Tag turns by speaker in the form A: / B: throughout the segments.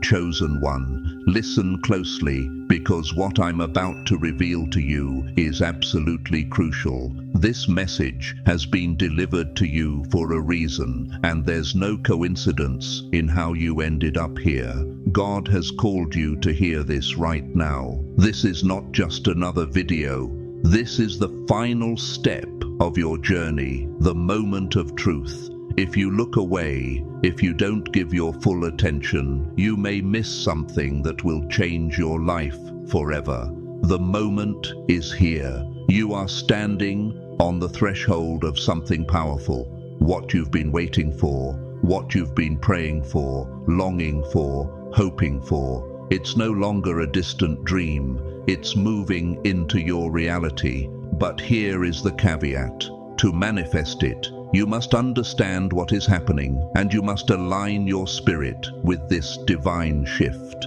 A: Chosen one, listen closely, because what I'm about to reveal to you is absolutely crucial. This message has been delivered to you for a reason, and there's no coincidence in how you ended up here. God has called you to hear this right now. This is not just another video. This is the final step of your journey, the moment of truth. If you look away, if you don't give your full attention, you may miss something that will change your life forever. The moment is here. You are standing on the threshold of something powerful. What you've been waiting for, what you've been praying for, longing for, hoping for. It's no longer a distant dream. It's moving into your reality. But here is the caveat. To manifest it, you must understand what is happening, and you must align your spirit with this divine shift.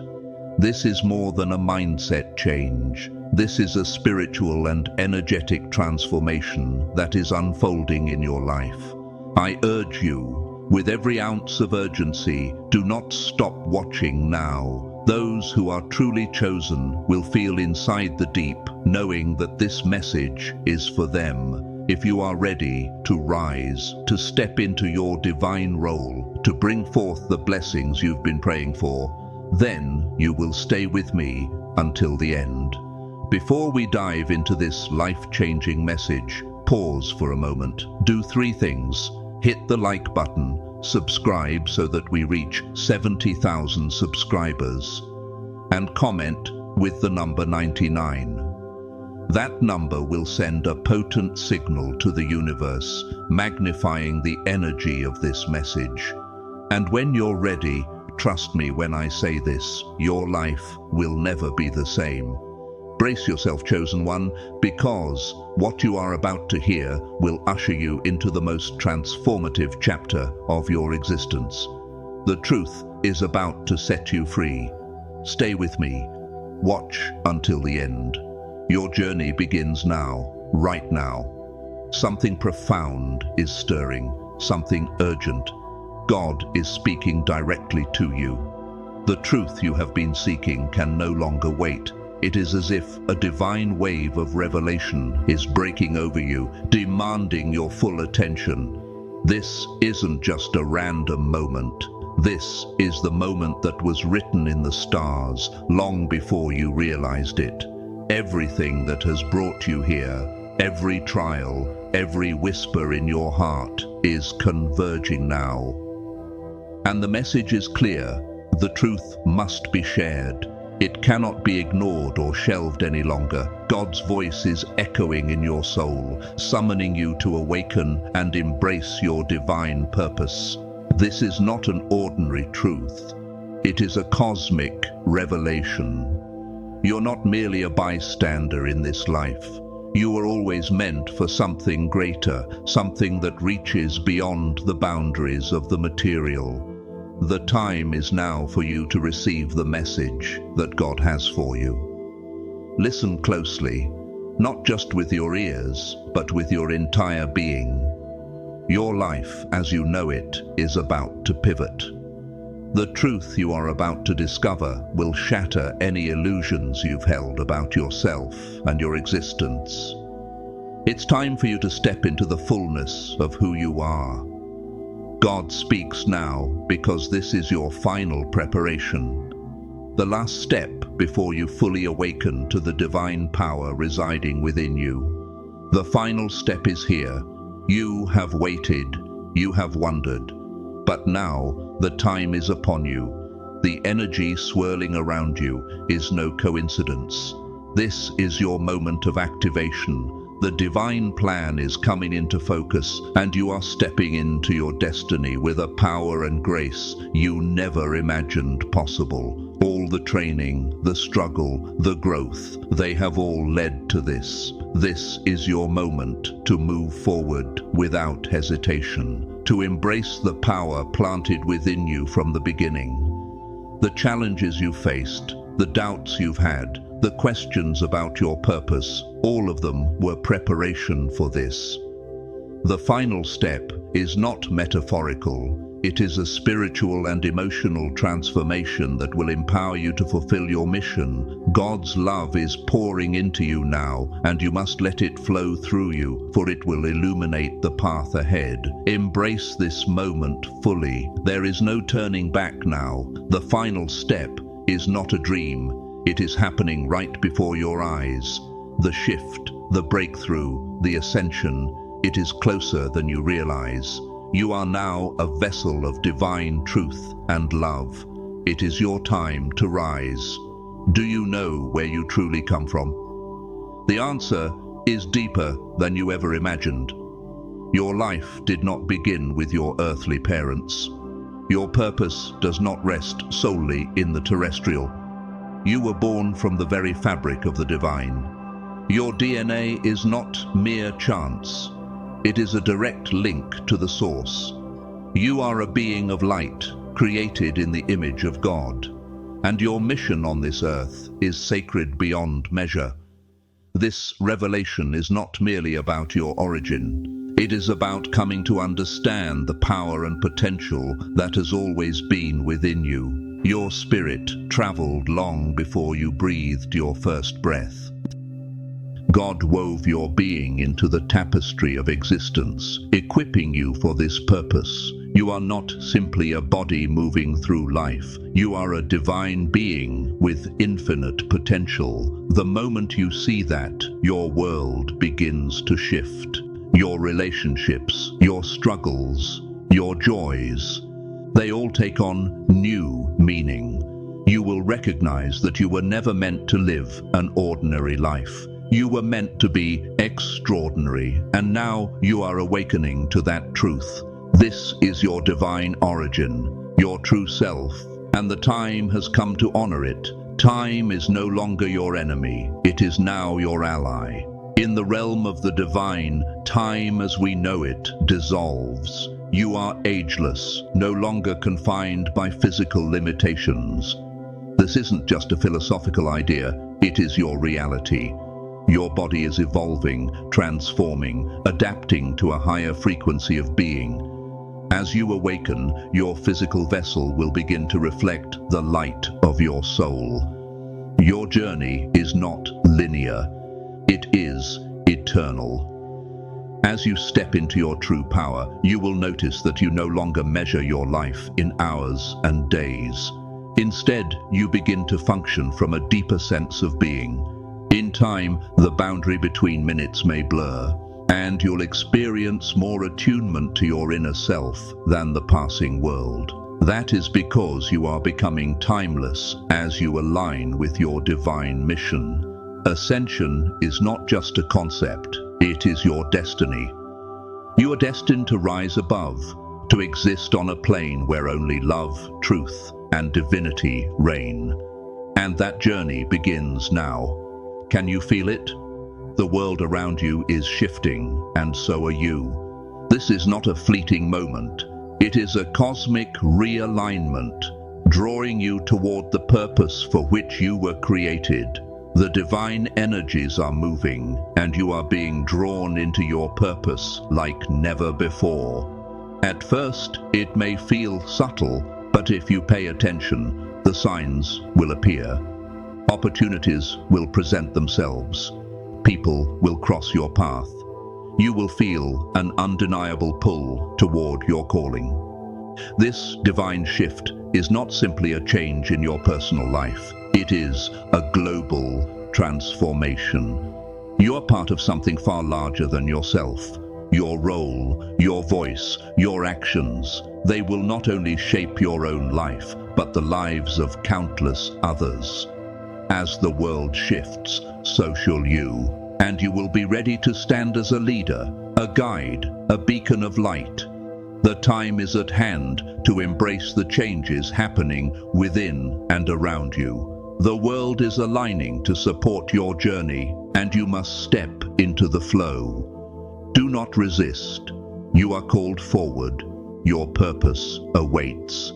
A: This is more than a mindset change. This is a spiritual and energetic transformation that is unfolding in your life. I urge you, with every ounce of urgency, do not stop watching now. Those who are truly chosen will feel inside the deep, knowing that this message is for them. If you are ready to rise, to step into your divine role, to bring forth the blessings you've been praying for, then you will stay with me until the end. Before we dive into this life-changing message, pause for a moment. Do 3 things. Hit the like button, subscribe so that we reach 70,000 subscribers, and comment with the number 99. That number will send a potent signal to the universe, magnifying the energy of this message. And when you're ready, trust me when I say this, your life will never be the same. Brace yourself, chosen one, because what you are about to hear will usher you into the most transformative chapter of your existence. The truth is about to set you free. Stay with me. Watch until the end. Your journey begins now, right now. Something profound is stirring, something urgent. God is speaking directly to you. The truth you have been seeking can no longer wait. It is as if a divine wave of revelation is breaking over you, demanding your full attention. This isn't just a random moment. This is the moment that was written in the stars long before you realized it. Everything that has brought you here, every trial, every whisper in your heart is converging now. And the message is clear. The truth must be shared. It cannot be ignored or shelved any longer. God's voice is echoing in your soul, summoning you to awaken and embrace your divine purpose. This is not an ordinary truth. It is a cosmic revelation. You're not merely a bystander in this life. You were always meant for something greater, something that reaches beyond the boundaries of the material. The time is now for you to receive the message that God has for you. Listen closely, not just with your ears, but with your entire being. Your life, as you know it, is about to pivot. The truth you are about to discover will shatter any illusions you've held about yourself and your existence. It's time for you to step into the fullness of who you are. God speaks now because this is your final preparation. The last step before you fully awaken to the divine power residing within you. The final step is here. You have waited, you have wondered, but now the time is upon you. The energy swirling around you is no coincidence. This is your moment of activation. The divine plan is coming into focus, and you are stepping into your destiny with a power and grace you never imagined possible. All the training, the struggle, the growth, they have all led to this. This is your moment to move forward without hesitation, to embrace the power planted within you from the beginning. The challenges you faced, the doubts you've had, the questions about your purpose, all of them were preparation for this. The final step is not metaphorical, It is a spiritual and emotional transformation that will empower you to fulfill your mission. God's love is pouring into you now, and you must let it flow through you, for it will illuminate the path ahead. Embrace this moment fully. There is no turning back now. The final step is not a dream. It is happening right before your eyes. The shift, the breakthrough, the ascension, it is closer than you realize. You are now a vessel of divine truth and love. It is your time to rise. Do you know where you truly come from? The answer is deeper than you ever imagined. Your life did not begin with your earthly parents. Your purpose does not rest solely in the terrestrial. You were born from the very fabric of the divine. Your DNA is not mere chance. It is a direct link to the source. You are a being of light, created in the image of God, and your mission on this earth is sacred beyond measure. This revelation is not merely about your origin. It is about coming to understand the power and potential that has always been within you. Your spirit traveled long before you breathed your first breath. God wove your being into the tapestry of existence, equipping you for this purpose. You are not simply a body moving through life. You are a divine being with infinite potential. The moment you see that, your world begins to shift. Your relationships, your struggles, your joys, they all take on new meaning. You will recognize that you were never meant to live an ordinary life. You were meant to be extraordinary, and now you are awakening to that truth. This is your divine origin, your true self, and the time has come to honor it. Time is no longer your enemy, it is now your ally. In the realm of the divine, time as we know it dissolves. You are ageless, no longer confined by physical limitations. This isn't just a philosophical idea, it is your reality. Your body is evolving, transforming, adapting to a higher frequency of being. As you awaken, your physical vessel will begin to reflect the light of your soul. Your journey is not linear, it is eternal. As you step into your true power, you will notice that you no longer measure your life in hours and days. Instead, you begin to function from a deeper sense of being. In time, the boundary between minutes may blur, and you'll experience more attunement to your inner self than the passing world. That is because you are becoming timeless as you align with your divine mission. Ascension is not just a concept, it is your destiny. You are destined to rise above, to exist on a plane where only love, truth, and divinity reign. And that journey begins now. Can you feel it? The world around you is shifting, and so are you. This is not a fleeting moment. It is a cosmic realignment, drawing you toward the purpose for which you were created. The divine energies are moving, and you are being drawn into your purpose like never before. At first, it may feel subtle, but if you pay attention, the signs will appear. Opportunities will present themselves. People will cross your path. You will feel an undeniable pull toward your calling. This divine shift is not simply a change in your personal life. It is a global transformation. You are part of something far larger than yourself. Your role, your voice, your actions, they will not only shape your own life, but the lives of countless others. As the world shifts, so shall you, and you will be ready to stand as a leader, a guide, a beacon of light. The time is at hand to embrace the changes happening within and around you. The world is aligning to support your journey, and you must step into the flow. Do not resist. You are called forward. Your purpose awaits.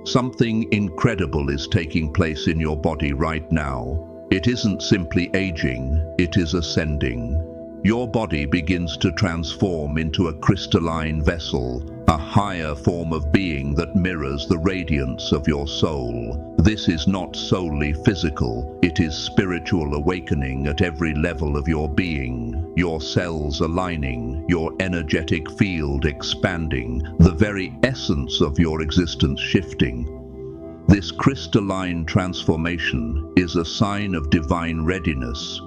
A: Something incredible is taking place in your body right now. It isn't simply aging, it is ascending. Your body begins to transform into a crystalline vessel, a higher form of being that mirrors the radiance of your soul. This is not solely physical, it is spiritual awakening at every level of your being, your cells aligning, your energetic field expanding, the very essence of your existence shifting. This crystalline transformation is a sign of divine readiness.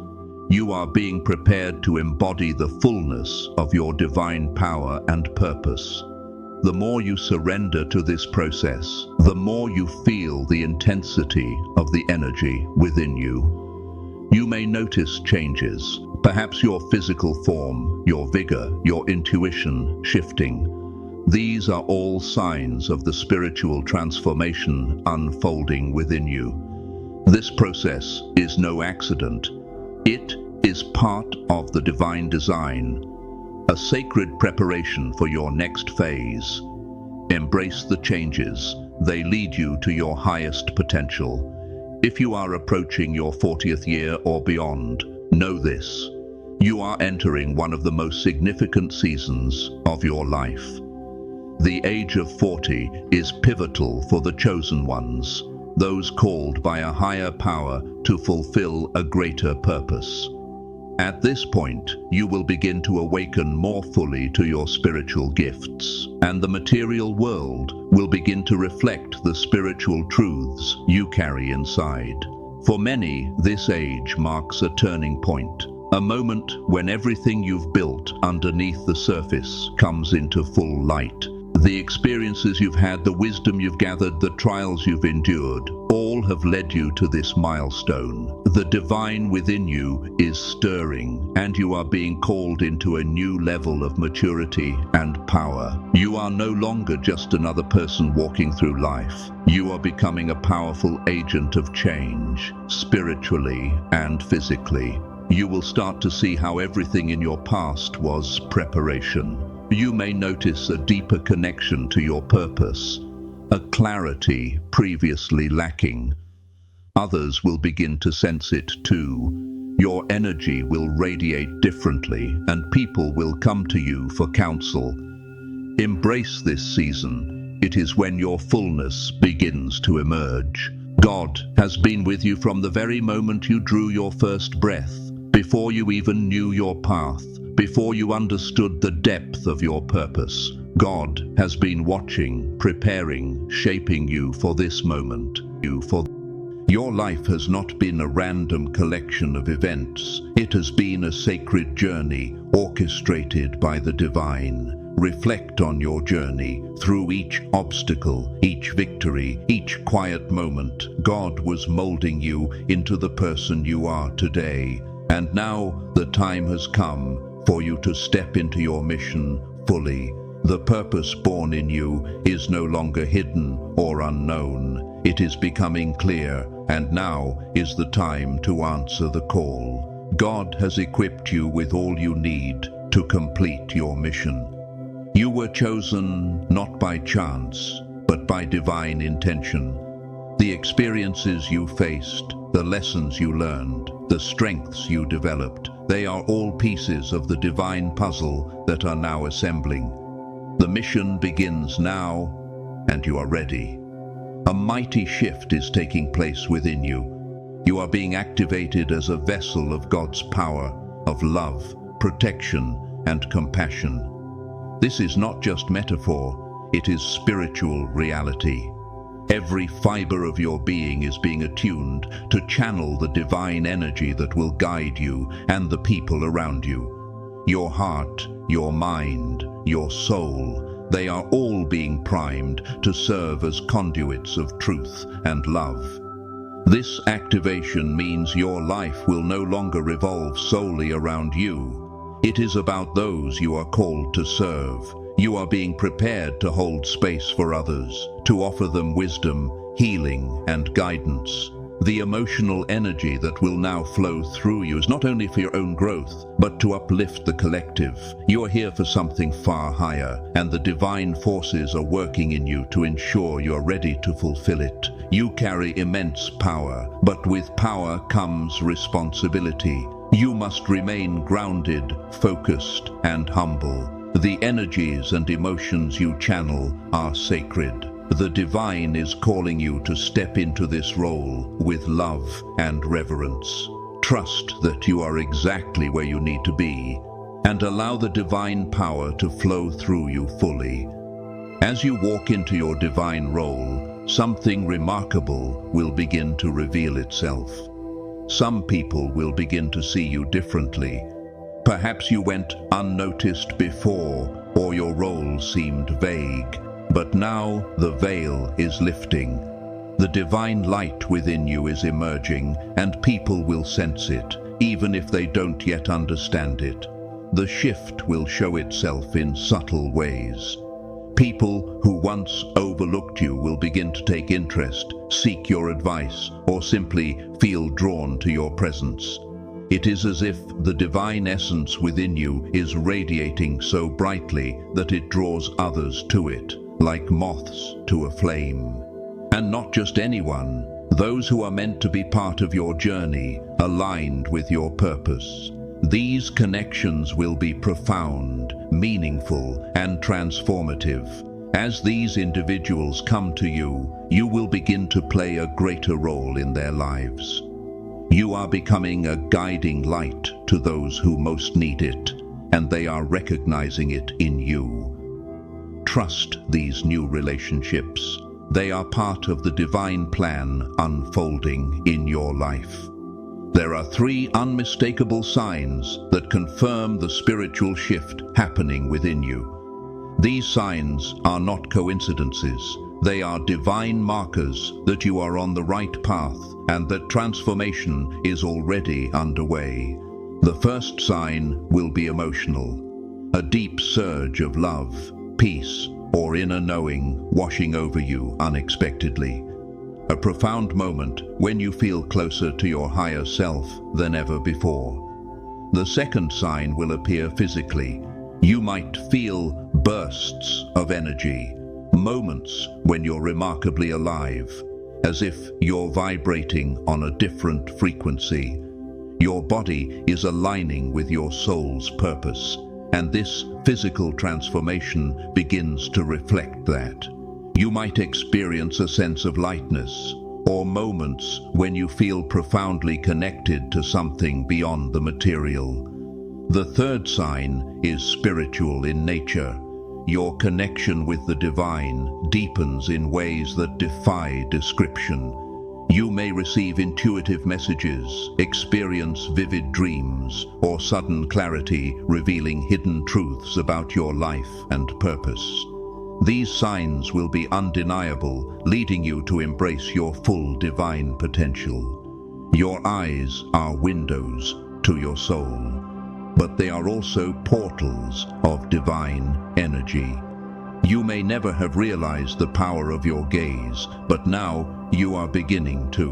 A: You are being prepared to embody the fullness of your divine power and purpose. The more you surrender to this process, the more you feel the intensity of the energy within you. You may notice changes, perhaps your physical form, your vigor, your intuition shifting. These are all signs of the spiritual transformation unfolding within you. This process is no accident. It is part of the divine design, a sacred preparation for your next phase. Embrace the changes. They lead you to your highest potential. If you are approaching your 40th year or beyond, know this: you are entering one of the most significant seasons of your life. The age of 40 is pivotal for the chosen ones, those called by a higher power to fulfill a greater purpose. At this point, you will begin to awaken more fully to your spiritual gifts, and the material world will begin to reflect the spiritual truths you carry inside. For many, this age marks a turning point, a moment when everything you've built underneath the surface comes into full light. The experiences you've had, the wisdom you've gathered, the trials you've endured, all have led you to this milestone. The divine within you is stirring, and you are being called into a new level of maturity and power. You are no longer just another person walking through life. You are becoming a powerful agent of change, spiritually and physically. You will start to see how everything in your past was preparation. You may notice a deeper connection to your purpose, a clarity previously lacking. Others will begin to sense it too. Your energy will radiate differently, and people will come to you for counsel. Embrace this season. It is when your fullness begins to emerge. God has been with you from the very moment you drew your first breath, before you even knew your path. Before you understood the depth of your purpose, God has been watching, preparing, shaping you for this moment. Your life has not been a random collection of events. It has been a sacred journey orchestrated by the divine. Reflect on your journey. Through each obstacle, each victory, each quiet moment, God was molding you into the person you are today. And now the time has come for you to step into your mission fully. The purpose born in you is no longer hidden or unknown. It is becoming clear, and now is the time to answer the call. God has equipped you with all you need to complete your mission. You were chosen not by chance, but by divine intention. The experiences you faced, the lessons you learned, the strengths you developed, they are all pieces of the divine puzzle that are now assembling. The mission begins now, and you are ready. A mighty shift is taking place within you. You are being activated as a vessel of God's power, of love, protection, and compassion. This is not just metaphor, it is spiritual reality. Every fiber of your being is being attuned to channel the divine energy that will guide you and the people around you. Your heart, your mind, your soul, they are all being primed to serve as conduits of truth and love. This activation means your life will no longer revolve solely around you. It is about those you are called to serve. You are being prepared to hold space for others, to offer them wisdom, healing, and guidance. The emotional energy that will now flow through you is not only for your own growth, but to uplift the collective. You are here for something far higher, and the divine forces are working in you to ensure you're ready to fulfill it. You carry immense power, but with power comes responsibility. You must remain grounded, focused, and humble. The energies and emotions you channel are sacred. The divine is calling you to step into this role with love and reverence. Trust that you are exactly where you need to be, and allow the divine power to flow through you fully. As you walk into your divine role, something remarkable will begin to reveal itself. Some people will begin to see you differently. Perhaps you went unnoticed before, or your role seemed vague. But now the veil is lifting. The divine light within you is emerging, and people will sense it, even if they don't yet understand it. The shift will show itself in subtle ways. People who once overlooked you will begin to take interest, seek your advice, or simply feel drawn to your presence. It is as if the divine essence within you is radiating so brightly that it draws others to it, like moths to a flame. And not just anyone, those who are meant to be part of your journey, aligned with your purpose. These connections will be profound, meaningful, and transformative. As these individuals come to you, you will begin to play a greater role in their lives. You are becoming a guiding light to those who most need it, and they are recognizing it in you. Trust these new relationships. They are part of the divine plan unfolding in your life. There are 3 unmistakable signs that confirm the spiritual shift happening within you. These signs are not coincidences. They are divine markers that you are on the right path and that transformation is already underway. The first sign will be emotional. A deep surge of love, peace, or inner knowing washing over you unexpectedly. A profound moment when you feel closer to your higher self than ever before. The second sign will appear physically. You might feel bursts of energy, moments when you're remarkably alive, as if you're vibrating on a different frequency. Your body is aligning with your soul's purpose, and this physical transformation begins to reflect that. You might experience a sense of lightness, or moments when you feel profoundly connected to something beyond the material. The third sign is spiritual in nature. Your connection with the divine deepens in ways that defy description. You may receive intuitive messages, experience vivid dreams, or sudden clarity revealing hidden truths about your life and purpose. These signs will be undeniable, leading you to embrace your full divine potential. Your eyes are windows to your soul, but they are also portals of divine energy. You may never have realized the power of your gaze, but now you are beginning to.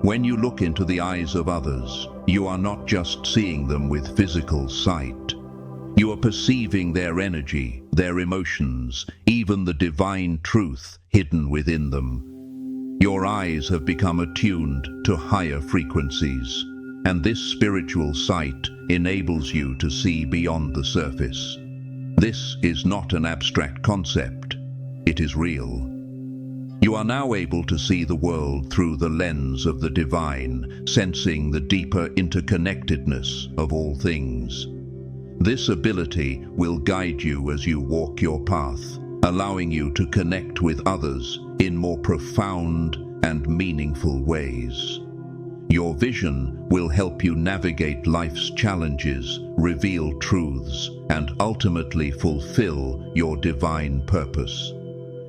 A: When you look into the eyes of others, you are not just seeing them with physical sight. You are perceiving their energy, their emotions, even the divine truth hidden within them. Your eyes have become attuned to higher frequencies, and this spiritual sight enables you to see beyond the surface. This is not an abstract concept. It is real. You are now able to see the world through the lens of the divine, sensing the deeper interconnectedness of all things. This ability will guide you as you walk your path, allowing you to connect with others in more profound and meaningful ways. Your vision will help you navigate life's challenges, reveal truths, and ultimately fulfill your divine purpose.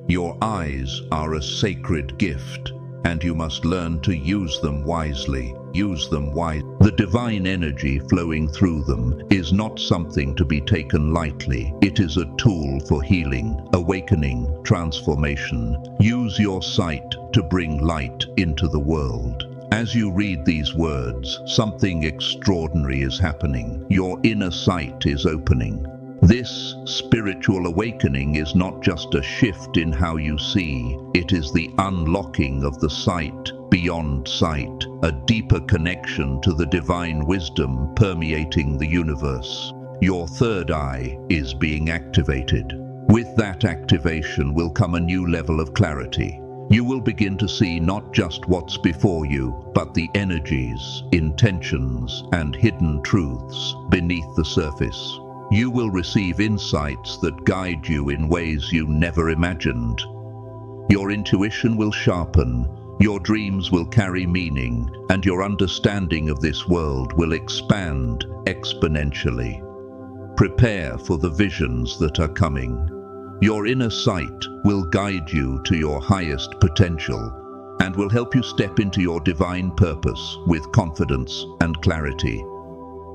A: Your eyes are a sacred gift, and you must learn to use them wisely. The divine energy flowing through them is not something to be taken lightly. It is a tool for healing, awakening, transformation. Use your sight to bring light into the world. As you read these words, something extraordinary is happening. Your inner sight is opening. This spiritual awakening is not just a shift in how you see, it is the unlocking of the sight beyond sight, a deeper connection to the divine wisdom permeating the universe. Your third eye is being activated. With that activation will come a new level of clarity. You will begin to see not just what's before you, but the energies, intentions, and hidden truths beneath the surface. You will receive insights that guide you in ways you never imagined. Your intuition will sharpen, your dreams will carry meaning, and your understanding of this world will expand exponentially. Prepare for the visions that are coming. Your inner sight will guide you to your highest potential and will help you step into your divine purpose with confidence and clarity.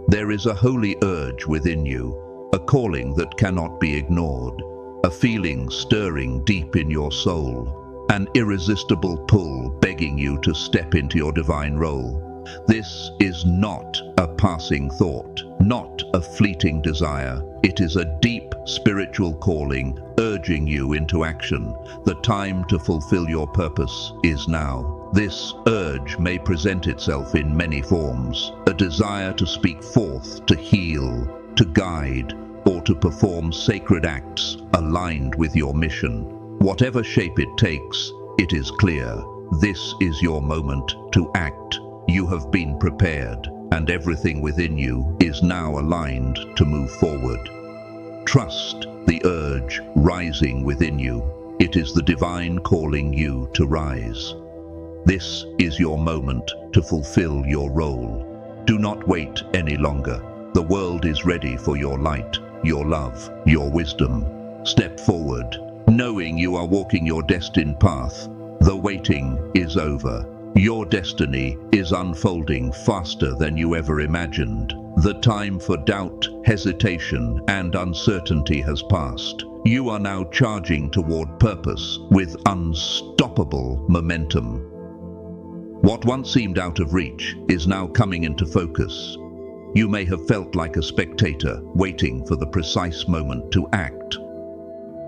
A: There is a holy urge within you, a calling that cannot be ignored, a feeling stirring deep in your soul, an irresistible pull begging you to step into your divine role. This is not a passing thought, not a fleeting desire. It is a deep spiritual calling urging you into action. The time to fulfill your purpose is now. This urge may present itself in many forms: a desire to speak forth, to heal, to guide, or to perform sacred acts aligned with your mission. Whatever shape it takes, it is clear. This is your moment to act. You have been prepared, and everything within you is now aligned to move forward. Trust the urge rising within you. It is the divine calling you to rise. This is your moment to fulfill your role. Do not wait any longer. The world is ready for your light, your love, your wisdom. Step forward, knowing you are walking your destined path. The waiting is over. Your destiny is unfolding faster than you ever imagined. The time for doubt, hesitation, and uncertainty has passed. You are now charging toward purpose with unstoppable momentum. What once seemed out of reach is now coming into focus. You may have felt like a spectator, waiting for the precise moment to act.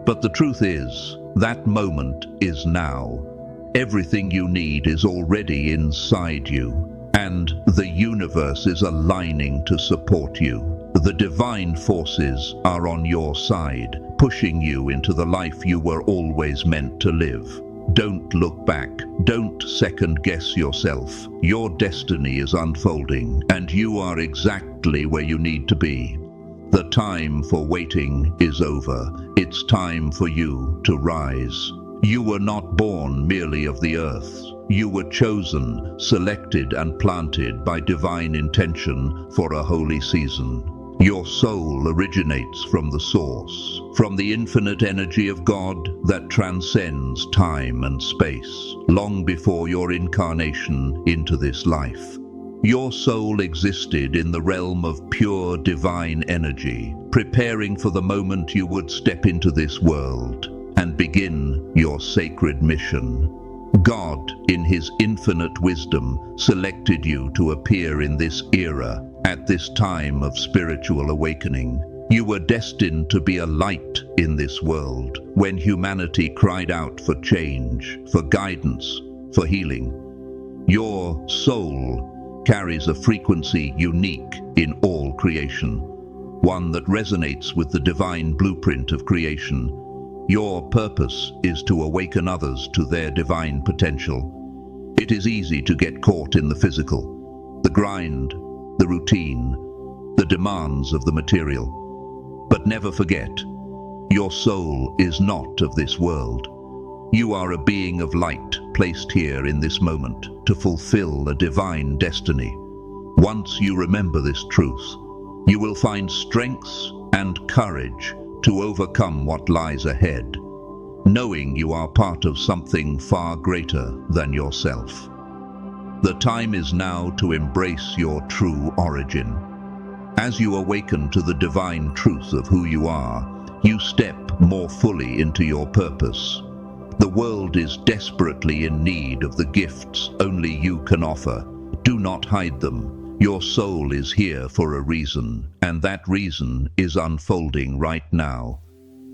A: But the truth is, that moment is now. Everything you need is already inside you, and the universe is aligning to support you. The divine forces are on your side, pushing you into the life you were always meant to live. Don't look back. Don't second-guess yourself. Your destiny is unfolding, and you are exactly where you need to be. The time for waiting is over. It's time for you to rise. You were not born merely of the earth. You were chosen, selected, and planted by divine intention for a holy season. Your soul originates from the source, from the infinite energy of God that transcends time and space, long before your incarnation into this life. Your soul existed in the realm of pure divine energy, preparing for the moment you would step into this world and begin your sacred mission. God, in His infinite wisdom, selected you to appear in this era, at this time of spiritual awakening. You were destined to be a light in this world when humanity cried out for change, for guidance, for healing. Your soul carries a frequency unique in all creation, one that resonates with the divine blueprint of creation. Your purpose is to awaken others to their divine potential. It is easy to get caught in the physical, the grind, the routine, the demands of the material. But never forget, your soul is not of this world. You are a being of light placed here in this moment to fulfill a divine destiny. Once you remember this truth, you will find strength and courage to overcome what lies ahead, knowing you are part of something far greater than yourself. The time is now to embrace your true origin. As you awaken to the divine truth of who you are, you step more fully into your purpose. The world is desperately in need of the gifts only you can offer. Do not hide them. Your soul is here for a reason, and that reason is unfolding right now.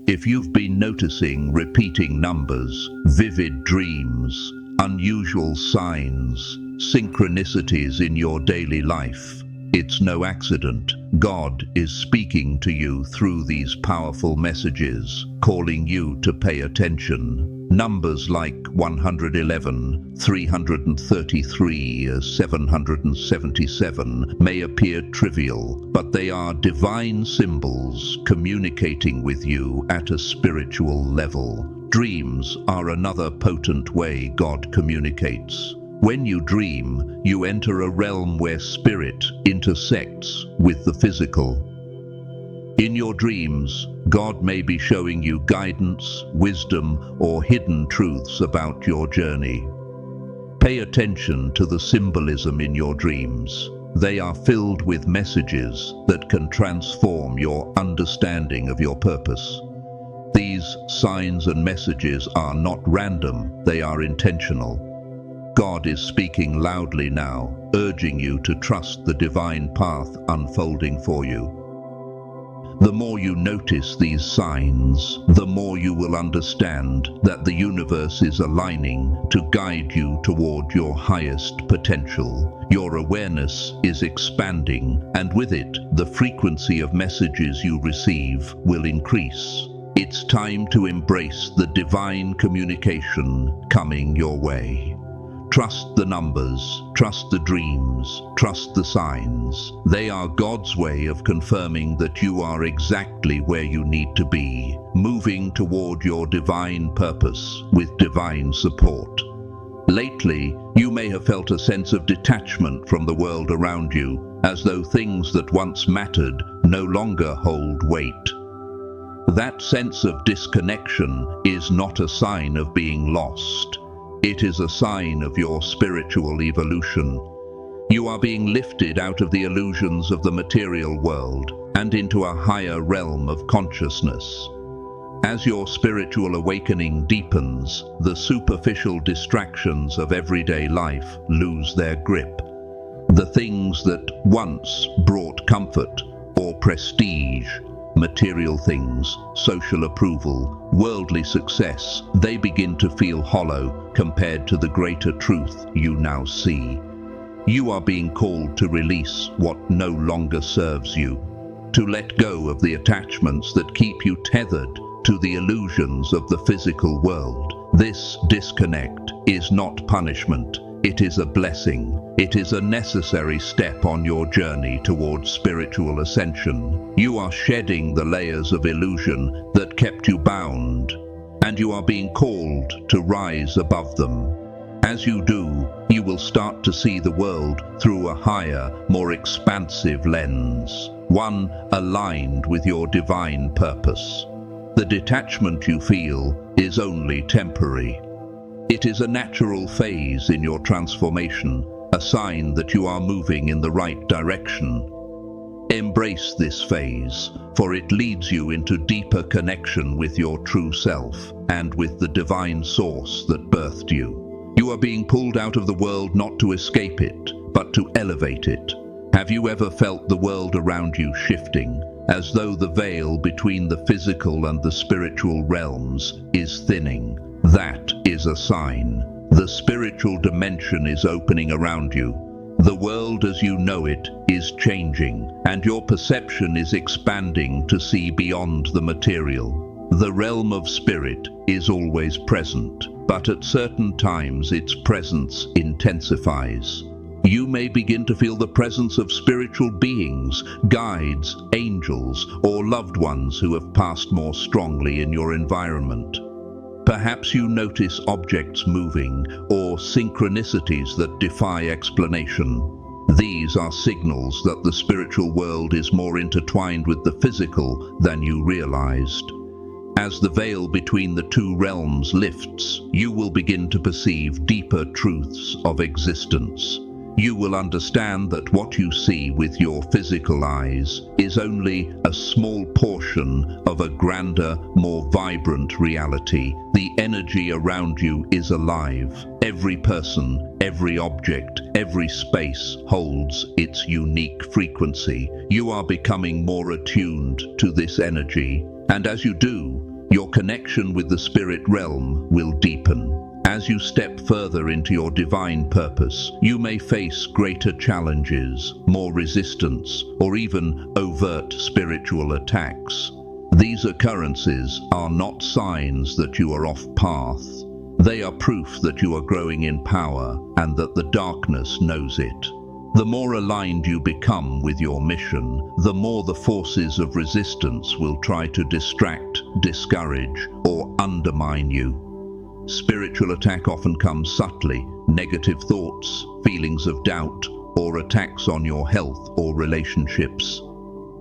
A: If you've been noticing repeating numbers, vivid dreams, unusual signs, synchronicities in your daily life, it's no accident. God is speaking to you through these powerful messages, calling you to pay attention. Numbers like 111, 333, 777 may appear trivial, but they are divine symbols communicating with you at a spiritual level. Dreams are another potent way God communicates. When you dream, you enter a realm where spirit intersects with the physical. In your dreams, God may be showing you guidance, wisdom, or hidden truths about your journey. Pay attention to the symbolism in your dreams. They are filled with messages that can transform your understanding of your purpose. These signs and messages are not random, they are intentional. God is speaking loudly now, urging you to trust the divine path unfolding for you. The more you notice these signs, the more you will understand that the universe is aligning to guide you toward your highest potential. Your awareness is expanding, and with it, the frequency of messages you receive will increase. It's time to embrace the divine communication coming your way. Trust the numbers, trust the dreams, trust the signs. They are God's way of confirming that you are exactly where you need to be, moving toward your divine purpose with divine support. Lately, you may have felt a sense of detachment from the world around you, as though things that once mattered no longer hold weight. That sense of disconnection is not a sign of being lost. It is a sign of your spiritual evolution. You are being lifted out of the illusions of the material world and into a higher realm of consciousness. As your spiritual awakening deepens, the superficial distractions of everyday life lose their grip. The things that once brought comfort or prestige, material things, social approval, worldly success, they begin to feel hollow compared to the greater truth you now see. You are being called to release what no longer serves you, to let go of the attachments that keep you tethered to the illusions of the physical world. This disconnect is not punishment. It is a blessing. It is a necessary step on your journey towards spiritual ascension. You are shedding the layers of illusion that kept you bound, and you are being called to rise above them. As you do, you will start to see the world through a higher, more expansive lens, one aligned with your divine purpose. The detachment you feel is only temporary. It is a natural phase in your transformation, a sign that you are moving in the right direction. Embrace this phase, for it leads you into deeper connection with your true self and with the divine source that birthed you. You are being pulled out of the world not to escape it, but to elevate it. Have you ever felt the world around you shifting, as though the veil between the physical and the spiritual realms is thinning? That is a sign. The spiritual dimension is opening around you. The world as you know it is changing, and your perception is expanding to see beyond the material. The realm of spirit is always present, but at certain times its presence intensifies. You may begin to feel the presence of spiritual beings, guides, angels, or loved ones who have passed more strongly in your environment. Perhaps you notice objects moving or synchronicities that defy explanation. These are signals that the spiritual world is more intertwined with the physical than you realized. As the veil between the two realms lifts, you will begin to perceive deeper truths of existence. You will understand that what you see with your physical eyes is only a small portion of a grander, more vibrant reality. The energy around you is alive. Every person, every object, every space holds its unique frequency. You are becoming more attuned to this energy, and as you do, your connection with the spirit realm will deepen. As you step further into your divine purpose, you may face greater challenges, more resistance, or even overt spiritual attacks. These occurrences are not signs that you are off path. They are proof that you are growing in power and that the darkness knows it. The more aligned you become with your mission, the more the forces of resistance will try to distract, discourage, or undermine you. Spiritual attack often comes subtly: negative thoughts, feelings of doubt, or attacks on your health or relationships.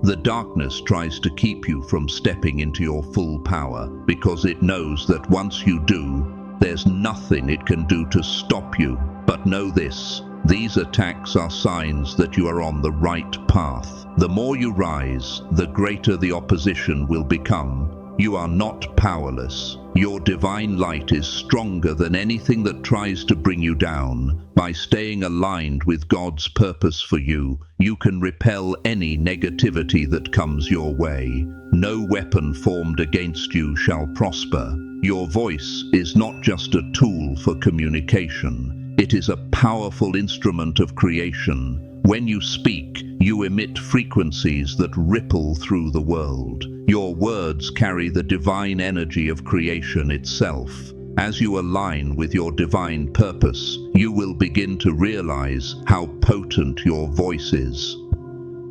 A: The darkness tries to keep you from stepping into your full power because it knows that once you do, there's nothing it can do to stop you. But know this: these attacks are signs that you are on the right path. The more you rise, the greater the opposition will become. You are not powerless. Your divine light is stronger than anything that tries to bring you down. By staying aligned with God's purpose for you, you can repel any negativity that comes your way. No weapon formed against you shall prosper. Your voice is not just a tool for communication. It is a powerful instrument of creation. When you speak, you emit frequencies that ripple through the world. Your words carry the divine energy of creation itself. As you align with your divine purpose, you will begin to realize how potent your voice is.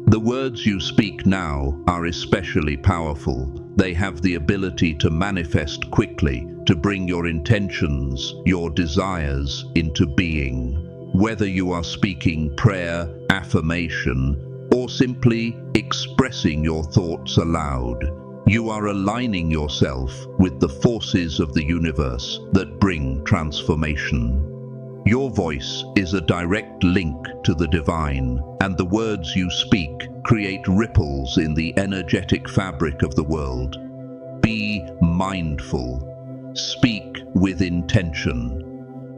A: The words you speak now are especially powerful. They have the ability to manifest quickly, to bring your intentions, your desires into being. Whether you are speaking prayer, affirmation, or simply expressing your thoughts aloud, you are aligning yourself with the forces of the universe that bring transformation. Your voice is a direct link to the divine, and the words you speak create ripples in the energetic fabric of the world. Be mindful. Speak with intention.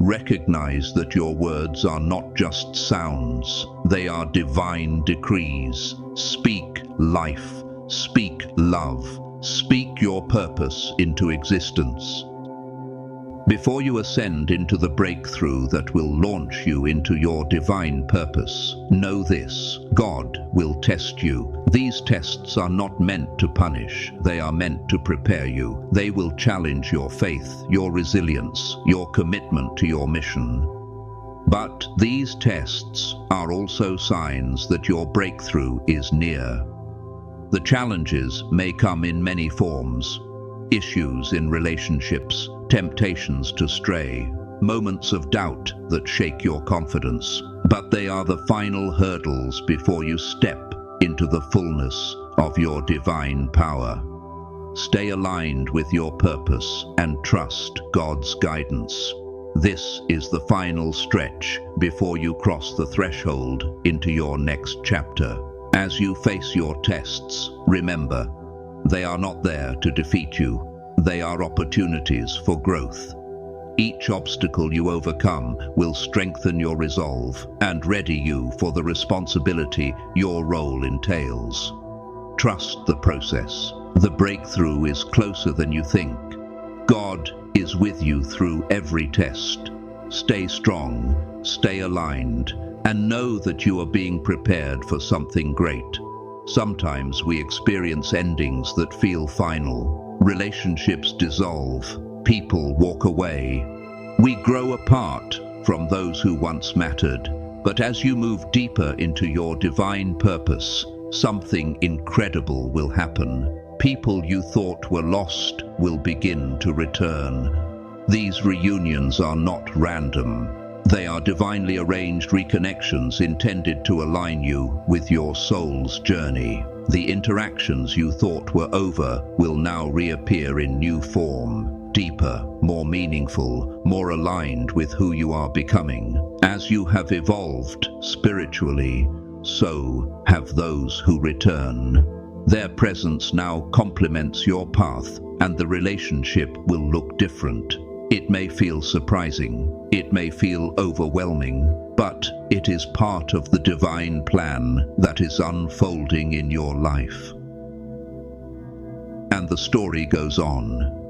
A: Recognize that your words are not just sounds, they are divine decrees. Speak life, speak love, speak your purpose into existence. Before you ascend into the breakthrough that will launch you into your divine purpose, know this: God will test you. These tests are not meant to punish, they are meant to prepare you. They will challenge your faith, your resilience, your commitment to your mission. But these tests are also signs that your breakthrough is near. The challenges may come in many forms: issues in relationships, temptations to stray, moments of doubt that shake your confidence. But they are the final hurdles before you step into the fullness of your divine power. Stay aligned with your purpose and trust God's guidance. This is the final stretch before you cross the threshold into your next chapter. As you face your tests, remember, they are not there to defeat you. They are opportunities for growth. Each obstacle you overcome will strengthen your resolve and ready you for the responsibility your role entails. Trust the process. The breakthrough is closer than you think. God is with you through every test. Stay strong, stay aligned, and know that you are being prepared for something great. Sometimes we experience endings that feel final. Relationships dissolve, people walk away. We grow apart from those who once mattered. But as you move deeper into your divine purpose, something incredible will happen. People you thought were lost will begin to return. These reunions are not random. They are divinely arranged reconnections intended to align you with your soul's journey. The interactions you thought were over will now reappear in new form, deeper, more meaningful, more aligned with who you are becoming. As you have evolved spiritually, so have those who return. Their presence now complements your path, and the relationship will look different. It may feel surprising, it may feel overwhelming, but it is part of the divine plan that is unfolding in your life. And the story goes on.